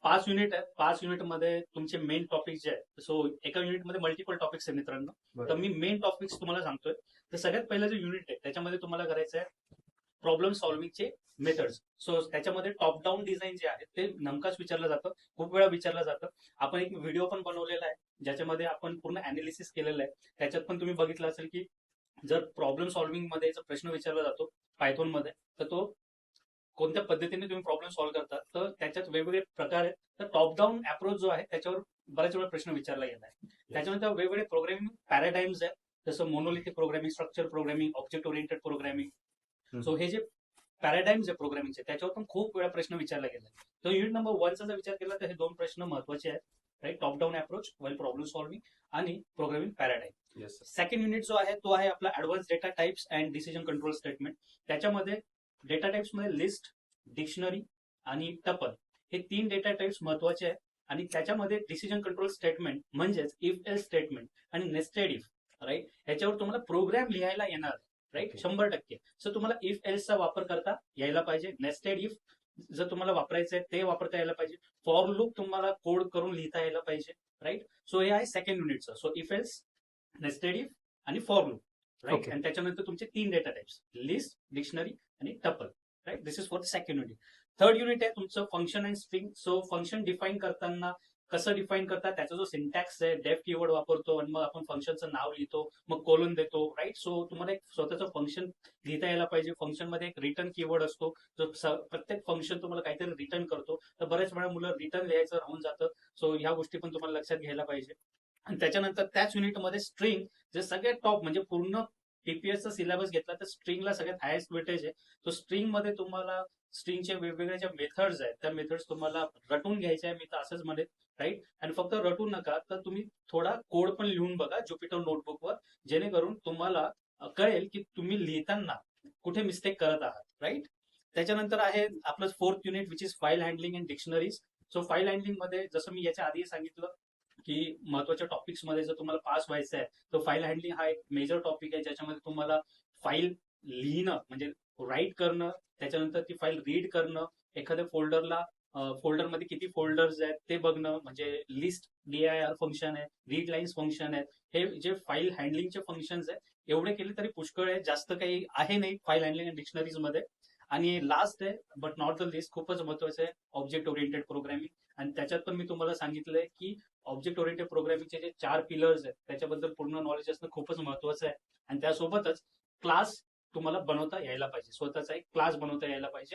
5 unit आहेत. 5 युनिटमध्ये तुमचे मेन टॉपिक जे आहेत, सो एका युनिटमध्ये मल्टिपल टॉपिक्स आहेत मित्रांनो. तर मी मेन टॉपिक्स तुम्हाला सांगतोय. तर सगळ्यात पहिलं जे युनिट आहे त्याच्यामध्ये तुम्हाला करायचं आहे प्रॉब्लेम सॉल्व्हिंगचे मेथड्स. सो त्याच्यामध्ये टॉप डाऊन डिझाईन जे आहे ते नेमकाच विचारलं जातं, खूप वेळा विचारलं जातं. आपण एक व्हिडिओ पण बनवलेला आहे ज्याच्यामध्ये आपण पूर्ण अनालिसिस केलेलं आहे. त्याच्यात पण तुम्ही बघितलं असेल की जर प्रॉब्लेम सॉल्व्हिंग मध्ये जर प्रश्न विचारला जातो पायथॉन मध्ये, तर तो कोणत्या पद्धतीने तुम्ही प्रॉब्लेम सॉल्व्ह करता, तर त्याच्यात वेगवेगळे प्रकार आहेत. तर टॉप डाऊन अप्रोच जो आहे त्याच्यावर बऱ्याच वेळा प्रश्न विचारला गेला आहे. त्याच्यानंतर वेगवेगळे प्रोग्रामिंग पॅराडाईम्स आहेत, जसं monolithic programming, structure programming, object oriented programming. So हे जे पॅराडाईम्स आहे प्रोग्रामिंगचे त्याच्यावर पण खूप वेळा प्रश्न विचारला गेला. तर युनिट नंबर 1चा जर विचार केला तर हे दोन प्रश्न महत्वाचे आहेत, राईट. टॉप डाऊन अप्रोच वेल प्रॉब्लेम सॉल्व्हिंग आणि प्रोग्रामिंग पॅराडाईम. सेकंड युनिट जो आहे तो आहे आपला advance data types and decision control statement. त्याच्यामध्ये डेटा टाइप्स मध्ये लिस्ट, डिक्शनरी आणि टपल हे 3 डेटा टाइप्स महत्वाचे आहेत. आणि त्याच्यामध्ये डिसिजन कंट्रोल स्टेटमेंट म्हणजेच इफ एल्स स्टेटमेंट आणि नेस्टेड इफ, राईट, ह्याच्यावर तुम्हाला प्रोग्राम लिहायला येणार, राईट, 100%. सो तुम्हाला इफ एल्सचा वापर करता यायला पाहिजे. नेस्टेड इफ जर तुम्हाला वापरायचं आहे ते वापरता यायला पाहिजे. फॉर लूप तुम्हाला कोड करून लिहिता यायला पाहिजे, राईट. सो हे आहे सेकंड युनिटचं. So if else, nested if आणि फॉर लूप, राईट. आणि त्याच्यानंतर तुमचे 3 डेटा टाइप्स लिस्ट, डिक्शनरी आणि tuple, right. This is for the second unit. Third unit आहे तुमचं function and string. So function define करताना कसं डिफाईन करता, त्याचा जो सिंटॅक्स आहे, डेफ कीवर्ड वापरतो आणि मग आपण फंक्शनचं नाव लिहितो, मग कोलन देतो, राईट. सो तुम्हाला एक स्वतःचं फंक्शन लिहिता यायला पाहिजे. फंक्शन मध्ये एक रिटर्न कीवर्ड असतो, जो प्रत्येक फंक्शन तुम्हाला काहीतरी रिटर्न करतो. तर बऱ्याच वेळा मुलं रिटर्न लिहायचं राहून जातं. सो ह्या गोष्टी पण तुम्हाला लक्षात घ्यायला पाहिजे. आणि त्याच्यानंतर त्याच युनिटमध्ये स्ट्रिंग, जे सगळ्यात टॉप म्हणजे पूर्ण टीपीएसचा सिलेबस घेतला तर स्ट्रिंगला सगळ्यात हायेस्ट वेटेज आहे. तो स्ट्रिंग मध्ये तुम्हाला स्ट्रिंगचे वेगवेगळे ज्या मेथड्स आहेत त्या मेथड्स तुम्हाला रटून घ्यायच्या आहे, मी तर असंच म्हणेन, राईट. आणि फक्त रटू नका, तर तुम्ही थोडा कोड पण लिहून बघा ज्युपिटर नोटबुकवर, जेणेकरून तुम्हाला कळेल की तुम्ही लिहिताना कुठे मिस्टेक करत आहात, राईट. त्याच्यानंतर आहे आपलं fourth unit which is file handling and dictionaries. So file handling मध्ये जसं मी याच्या आधी सांगितलं की महत्वाच्या टॉपिक्स मध्ये जर तुम्हाला पास व्हायचं आहे तर फाईल हँडलिंग हा एक मेजर टॉपिक आहे, ज्याच्यामध्ये तुम्हाला फाईल लिहिणं म्हणजे राईट करणं, त्याच्यानंतर ती फाईल रीड करणं, एखाद्या फोल्डरमध्ये किती फोल्डर्स आहेत ते बघणं, म्हणजे लिस्ट DIR फंक्शन आहे, रीड लाईन्स फंक्शन आहेत. हे जे फाईल हँडलिंगचे फंक्शन्स आहेत एवढे केले तरी पुष्कळ आहे, जास्त काही आहे नाही फाईल हँडलिंग अँड डिक्शनरीज मध्ये. आणि लास्ट आहे बट नॉट द लिस्ट, खूपच महत्वाचं आहे, ऑब्जेक्ट ओरिएंटेड प्रोग्रामिंग. आणि त्याच्यात पण मी तुम्हाला सांगितलंय की ऑब्जेक्ट ओरिएंटेड प्रोग्रामिंगचे जे 4 पिलर्स आहेत त्याच्याबद्दल पूर्ण नॉलेज असणं खूपच महत्वाचं आहे. आणि त्यासोबतच क्लास तुम्हाला बनवता यायला पाहिजे, स्वतःचा एक क्लास बनवता यायला पाहिजे.